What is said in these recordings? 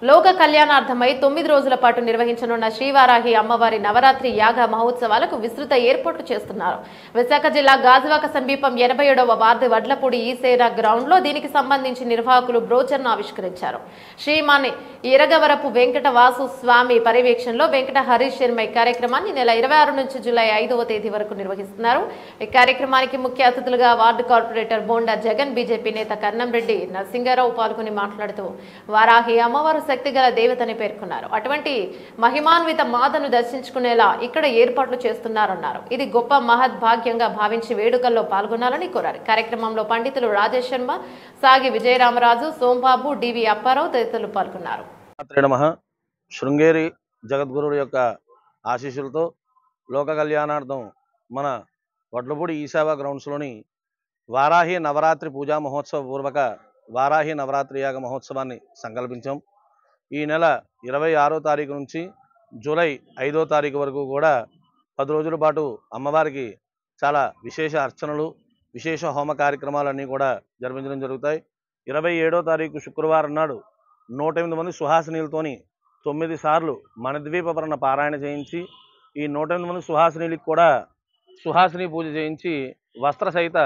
లోక కళ్యాణార్థమై 9 రోజుల పాటు నిర్వహించనున్న శ్రీవారాహి అమ్మవారి నవరాత్రి యాగ మహోత్సవాలకు విస్తృత ఏర్పాట్లు చేస్తున్నారు. విశాఖ జిల్లా గాజువాక సమీపం 87వ వార్డు వడ్లపూడి ఈసేన గ్రౌండ్ లో దీనికి సంబంధించి నిర్వాహకులు బ్రోచర్ను ఆవిష్కరించారు. శ్రీమాని ఇరగవరపు వెంకట వాసు స్వామి పర్యవేక్షణలో వెంకట హరీష్ శర్మ ఈ కార్యక్రమాన్ని నెల 26 నుంచి జూలై 5వ తేదీ వరకు నిర్వహిస్తున్నారు. ఈ కార్యక్రమానికి ముఖ్య అతిథులుగా ward corporator bonda Jagan, BJP నేత కన్నంరెడ్డి నరసింగారావు పాల్గొని మాట్లాడుతూ వారాహి అమ్మవారు శక్తిగల దేవతని పేర్కొన్నారు. అటువంటి మహిమాన్విత మాతను దర్శించుకునేలా ఇక్కడ ఏర్పాట్లు చేస్తున్నారన్నారు. ఇది గొప్ప మహద్భాగ్యంగా భావించి వేడుకల్లో పాల్గొనాలని కోరారు. కార్యక్రమంలో పండితులు రాజేష్ శర్మ, సాగి విజయరామరాజు, సోంబాబు, డివి అప్పారావు తదితరులు పాల్గొన్నారు. శృంగేరి జగద్గురుడు యొక్క ఆశీస్సులతో లోక కళ్యాణార్థం మన వడ్లపూడి ఈశావా గ్రౌండ్స్లోని వారాహి నవరాత్రి పూజా మహోత్సవ పూర్వక వారాహి నవరాత్రి యాగ మహోత్సవాన్ని సంకల్పించాం. ఈ నెల 26వ తారీఖు నుంచి జూలై 5వ తారీఖు వరకు కూడా 10 రోజుల పాటు అమ్మవారికి చాలా విశేష అర్చనలు, విశేష హోమ కార్యక్రమాలన్నీ కూడా జరిపించడం జరుగుతాయి. 27వ తారీఖు శుక్రవారం నాడు 108 మంది సుహాసినీలతోని 9 సార్లు మణద్వీపవర్ణ పారాయణ చేయించి ఈ 108 మంది సుహాసినీలకు కూడా సుహాసిని పూజ చేయించి వస్త్ర సహిత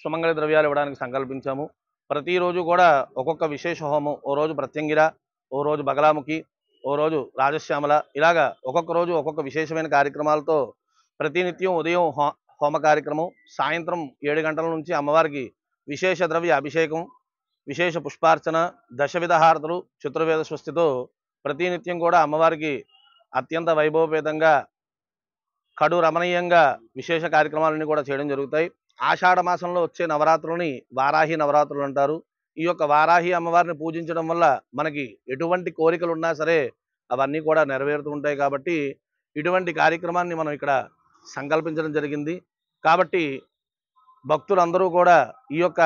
సుమంగళ ద్రవ్యాలు ఇవ్వడానికి సంకల్పించాము. ప్రతిరోజు కూడా ఒక్కొక్క విశేష హోమం, ఓ రోజు ప్రత్యంగిర, ఓ రోజు బగలాముఖి, ఓ రోజు రాజశ్యామల, ఇలాగా ఒక్కొక్క రోజు ఒక్కొక్క విశేషమైన కార్యక్రమాలతో ప్రతినిత్యం ఉదయం హోమ కార్యక్రమం, సాయంత్రం 7 గంటల నుంచి అమ్మవారికి విశేష ద్రవ్య అభిషేకం, విశేష పుష్పార్చన, దశవిధ హారతులు, చతుర్వేద స్వస్తితో ప్రతినిత్యం కూడా అమ్మవారికి అత్యంత వైభవపేతంగా కడు రమణీయంగా విశేష కార్యక్రమాలన్నీ కూడా చేయడం జరుగుతాయి. ఆషాఢ మాసంలో వచ్చే నవరాత్రులని వారాహి నవరాత్రులు అంటారు. ఈ యొక్క వారాహి అమ్మవారిని పూజించడం వల్ల మనకి ఎటువంటి కోరికలు ఉన్నా సరే అవన్నీ కూడా నెరవేరుతూ ఉంటాయి. కాబట్టి ఇటువంటి కార్యక్రమాన్ని మనం ఇక్కడ సంకల్పించడం జరిగింది. కాబట్టి భక్తులందరూ కూడా ఈ యొక్క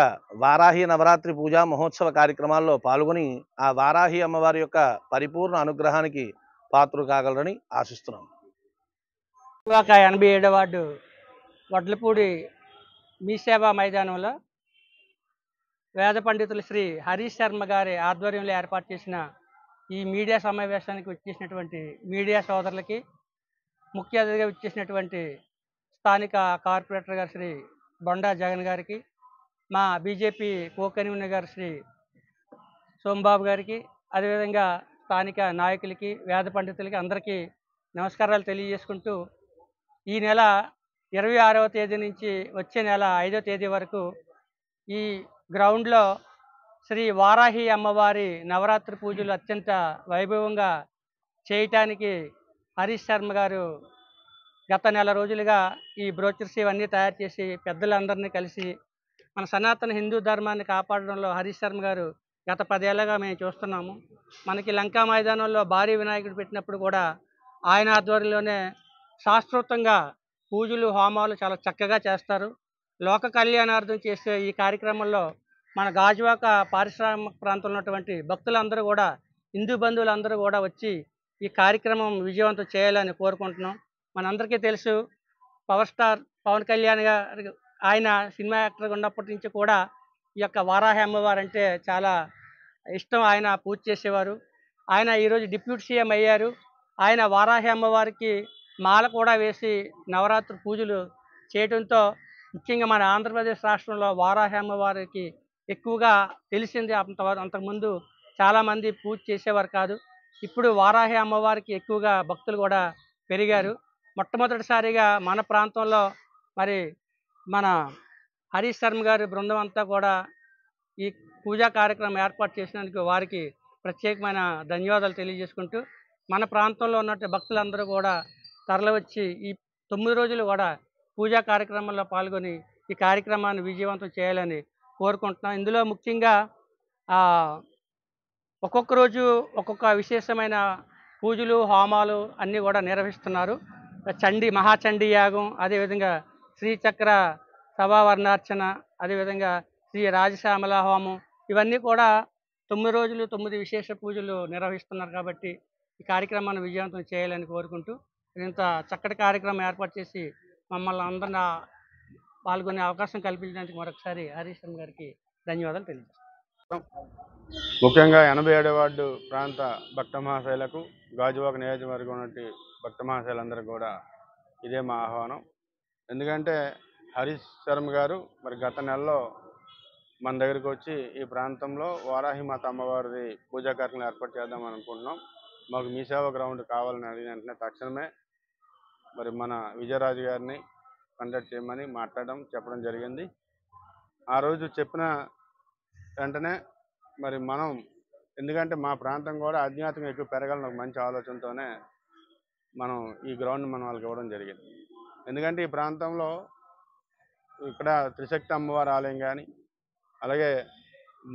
వారాహి నవరాత్రి పూజా మహోత్సవ కార్యక్రమాల్లో పాల్గొని ఆ వారాహి అమ్మవారి యొక్క పరిపూర్ణ అనుగ్రహానికి పాత్రలు కాగలరని ఆశిస్తున్నాం. 87వ వార్డు వడ్లపూడి మీ సేవా మైదానంలో వేద పండితులు శ్రీ హరీష్ శర్మ గారి ఆధ్వర్యంలో ఏర్పాటు చేసిన ఈ మీడియా సమావేశానికి వచ్చేసినటువంటి మీడియా సోదరులకి, ముఖ్య అతిథిగా వచ్చేసినటువంటి స్థానిక కార్పొరేటర్ గారు శ్రీ బొండా జగన్ గారికి, మా బీజేపీ కో కన్వీనర్ గారు శ్రీ సోంబాబు గారికి, అదేవిధంగా స్థానిక నాయకులకి, వేద పండితులకి అందరికీ నమస్కారాలు తెలియజేసుకుంటూ ఈ నెల 26వ తేదీ నుంచి వచ్చే నెల 5వ తేదీ వరకు ఈ గ్రౌండ్లో శ్రీ వారాహి అమ్మవారి నవరాత్రి పూజలు అత్యంత వైభవంగా చేయటానికి హరీష్ శర్మ గారు గత నెల రోజులుగా ఈ బ్రోచర్స్ ఇవన్నీ తయారు చేసి పెద్దలందరినీ కలిసి మన సనాతన హిందూ ధర్మాన్ని కాపాడడంలో హరీష్ శర్మ గారు గత 10 ఏళ్ళగా మేము చూస్తున్నాము. మనకి లంకా మైదానంలో భారీ వినాయకుడు పెట్టినప్పుడు కూడా ఆయన ఆధ్వర్యంలోనే శాస్త్రోక్తంగా పూజలు, హోమాలు చాలా చక్కగా చేస్తారు. లోక కళ్యాణార్థం చేసే ఈ కార్యక్రమంలో మన గాజువాక పారిశ్రామిక ప్రాంతంలో ఉన్నటువంటి భక్తులందరూ కూడా, హిందూ బంధువులందరూ కూడా వచ్చి ఈ కార్యక్రమం విజయవంతం చేయాలని కోరుకుంటున్నాం. మనందరికీ తెలుసు, పవర్ స్టార్ పవన్ కళ్యాణ్ గారు ఆయన సినిమా యాక్టర్గా ఉన్నప్పటి నుంచి కూడా ఈ యొక్క వారాహి అమ్మవారు అంటే చాలా ఇష్టం. ఆయన పూజ చేసేవారు. ఆయన ఈరోజు డిప్యూటీ సీఎం అయ్యారు. ఆయన వారాహి అమ్మవారికి మాల కూడా వేసి నవరాత్రి పూజలు చేయడంతో ముఖ్యంగా మన ఆంధ్రప్రదేశ్ రాష్ట్రంలో వారాహి అమ్మవారికి ఎక్కువగా తెలిసింది. అంతకుముందు చాలామంది పూజ చేసేవారు కాదు. ఇప్పుడు వారాహి అమ్మవారికి ఎక్కువగా భక్తులు కూడా పెరిగారు. మొట్టమొదటిసారిగా మన ప్రాంతంలో మరి మన హరీష్ శర్మ గారి బృందం అంతా కూడా ఈ పూజా కార్యక్రమం ఏర్పాటు చేసినందుకు వారికి ప్రత్యేకమైన ధన్యవాదాలు తెలియజేసుకుంటూ, మన ప్రాంతంలో ఉన్నట్టు భక్తులందరూ కూడా తరలివచ్చి ఈ 9 రోజులు కూడా పూజా కార్యక్రమంలో పాల్గొని ఈ కార్యక్రమాన్ని విజయవంతం చేయాలని కోరుకుంటున్నాం. ఇందులో ముఖ్యంగా ఒక్కొక్క రోజు ఒక్కొక్క విశేషమైన పూజలు, హోమాలు అన్నీ కూడా నిర్వహిస్తున్నారు. మహాచండీ యాగం, అదేవిధంగా శ్రీచక్ర సభావర్ణార్చన, అదేవిధంగా శ్రీ రాజశ్యామల హోమం, ఇవన్నీ కూడా 9 రోజులు 9 విశేష పూజలు నిర్వహిస్తున్నారు. కాబట్టి ఈ కార్యక్రమాన్ని విజయవంతం చేయాలని కోరుకుంటూ, ఇంత చక్కటి కార్యక్రమం ఏర్పాటు చేసి మమ్మల్ని అందరినీ పాల్గొనే అవకాశం కల్పించినందుకు మరొకసారి హరీష్ శర్మ గారికి ధన్యవాదాలు తెలియజేస్తాను. ముఖ్యంగా 87వ వార్డు ప్రాంత భక్త మహాశైలకు గాజువాక నియోజకవర్గం నుండి భక్త మహాశైలందరూ కూడా ఇదే మా ఆహ్వానం. ఎందుకంటే హరీష్ శర్మ గారు మరి గత నెలలో మన దగ్గరికి వచ్చి ఈ ప్రాంతంలో వారాహి మాత అమ్మవారిది పూజా కార్యక్రమం ఏర్పాటు చేద్దామని అనుకుంటున్నాం. మాకు మీ సేవ గ్రౌండ్ కావాలని అడిగిన వెంటనే తక్షణమే మరి మన విజయరాజు గారిని కండక్ట్ చేయమని చెప్పడం జరిగింది. ఆ రోజు చెప్పిన వెంటనే మరి మనం ఎందుకంటే మా ప్రాంతం కూడా ఆధ్యాత్మికంగా ఎక్కువ పెరగాలని ఒక మంచి ఆలోచనతోనే మనం ఈ గ్రౌండ్ మనం వాళ్ళకి ఇవ్వడం జరిగింది. ఎందుకంటే ఈ ప్రాంతంలో ఇక్కడ త్రిశక్తి అమ్మవారి ఆలయం కానీ, అలాగే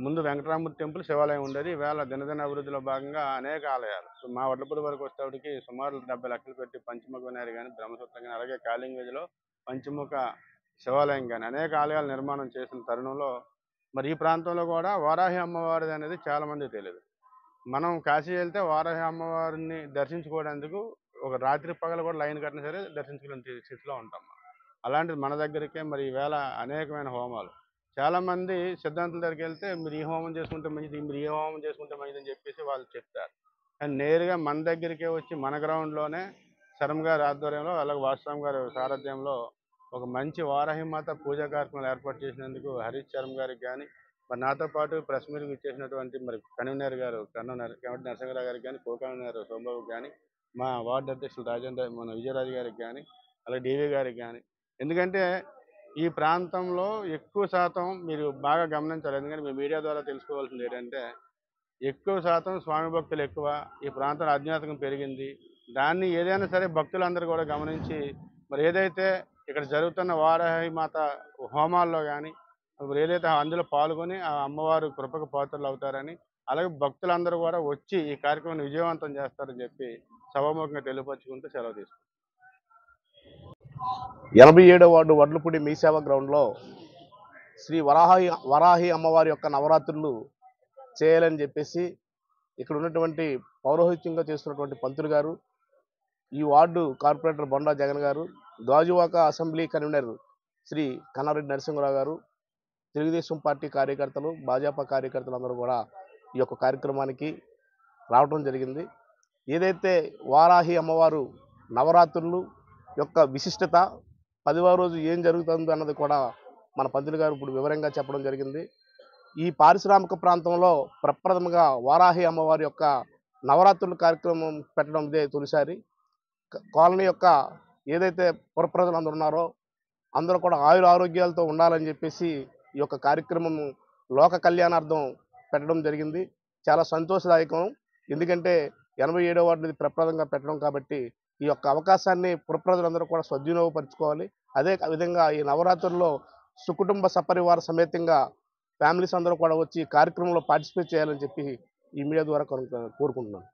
ముందు వెంకటరామూర్తి టెంపుల్ శివాలయం ఉండేది. ఈవేళ దినదిన అభివృద్ధిలో భాగంగా అనేక ఆలయాలు మా వడ్లపూడి వరకు వచ్చేటికి సుమారు 70 లక్షలు పెట్టి పంచముఖ వినాయకుడు కానీ, బ్రహ్మసూత్రం కానీ, అలాగే కాళింగేజ్లో పంచముఖ శివాలయం కానీ అనేక ఆలయాల నిర్మాణం చేసిన తరుణంలో మరి ఈ ప్రాంతంలో కూడా వారాహి అమ్మవారిది అనేది చాలామందికి తెలియదు. మనం కాశీ వెళ్తే వారాహి అమ్మవారిని దర్శించుకోవడానికి ఒక రాత్రి పగలు కూడా లైన్ కట్టినా సరే దర్శించుకునే స్థితిలో ఉంటాం. అలాంటిది మన దగ్గరికే మరి ఈవేళ అనేకమైన హోమాలు చాలామంది సిద్ధాంతుల దగ్గరికి వెళ్తే మీరు ఈ హోమం చేసుకుంటే మంచిది, మీరు ఈ హోమం చేసుకుంటే మంచిది అని చెప్పేసి వాళ్ళు చెప్తారు. కానీ నేరుగా మన దగ్గరికే వచ్చి మన గ్రౌండ్లోనే శర్మ గారి ఆధ్వర్యంలో, అలాగే వాసురామ్ గారి సారథ్యంలో ఒక మంచి వారాహిమాత పూజా కార్యక్రమాలు ఏర్పాటు చేసినందుకు హరీష్ శర్మ గారికి కానీ, మరి నాతో పాటు ప్రెస్ మీట్కి ఇచ్చేసినటువంటి మరి కన్వీనర్ గారు కేవటి నరసింహరావు గారికి కానీ, కో కన్వీనర్ సోమబాబు కానీ, మా వార్డు అధ్యక్షులు మన విజయరాజు గారికి కానీ, అలాగే డివి గారికి కానీ. ఎందుకంటే ఈ ప్రాంతంలో ఎక్కువ శాతం మీరు బాగా గమనించాలి. ఎందుకంటే మీ మీడియా ద్వారా తెలుసుకోవాల్సింది ఏంటంటే ఎక్కువ శాతం స్వామి భక్తులు ఎక్కువ. ఈ ప్రాంతంలో ఆధ్యాత్మికం పెరిగింది. దాన్ని ఏదైనా సరే భక్తులందరూ కూడా గమనించి మరి ఏదైతే ఇక్కడ జరుగుతున్న వారాహి మాత హోమాల్లో కానీ మరి ఏదైతే అందులో పాల్గొని ఆ అమ్మవారు కృపకు పాత్రలు అవుతారని, అలాగే భక్తులందరూ కూడా వచ్చి ఈ కార్యక్రమాన్ని విజయవంతం చేస్తారని చెప్పి సభాముఖంగా తెలియపరుచుకుంటూ సెలవు తీసుకుంటాం. 87వ వార్డు వడ్లపూడి మీ సేవ గ్రౌండ్లో శ్రీ వరాహి అమ్మవారి యొక్క నవరాత్రులు చేయాలని చెప్పేసి ఇక్కడ ఉన్నటువంటి పౌరోహిత్యంగా చేస్తున్నటువంటి పంతులు గారు, ఈ వార్డు కార్పొరేటర్ బొండా జగన్ గారు, గాజువాక అసెంబ్లీ కన్వీనర్ శ్రీ కన్నారెడ్డి నరసింహరావు గారు, తెలుగుదేశం పార్టీ కార్యకర్తలు, భాజపా కార్యకర్తలు అందరూ కూడా ఈ యొక్క కార్యక్రమానికి రావడం జరిగింది. ఏదైతే వారాహి అమ్మవారు నవరాత్రులు యొక్క విశిష్టత, 10వ రోజు ఏం జరుగుతుంది అన్నది కూడా మన పంతులు గారు ఇప్పుడు వివరంగా చెప్పడం జరిగింది. ఈ పారిశ్రామిక ప్రాంతంలో ప్రప్రథమంగా వారాహి అమ్మవారి యొక్క నవరాత్రుల కార్యక్రమం పెట్టడం ఇదే తొలిసారి. కాలనీ యొక్క ఏదైతే పురప్రజలు అందరూ ఉన్నారో అందరూ కూడా ఆరోగ్యాలతో ఉండాలని చెప్పేసి ఈ యొక్క కార్యక్రమం లోక కళ్యాణార్థం పెట్టడం జరిగింది. చాలా సంతోషదాయకం. ఎందుకంటే 87వ వార్డుని ప్రప్రదంగా పెట్టడం కాబట్టి ఈ యొక్క అవకాశాన్ని పురప్రజలందరూ కూడా సద్వినియోగపరచుకోవాలి. అదే విధంగా ఈ నవరాత్రుల్లో సుకుటుంబ సపరివార సమేతంగా ఫ్యామిలీస్ అందరూ కూడా వచ్చి కార్యక్రమంలో పార్టిసిపేట్ చేయాలని చెప్పి ఈ మీడియా ద్వారా కోరుకుంటున్నాను.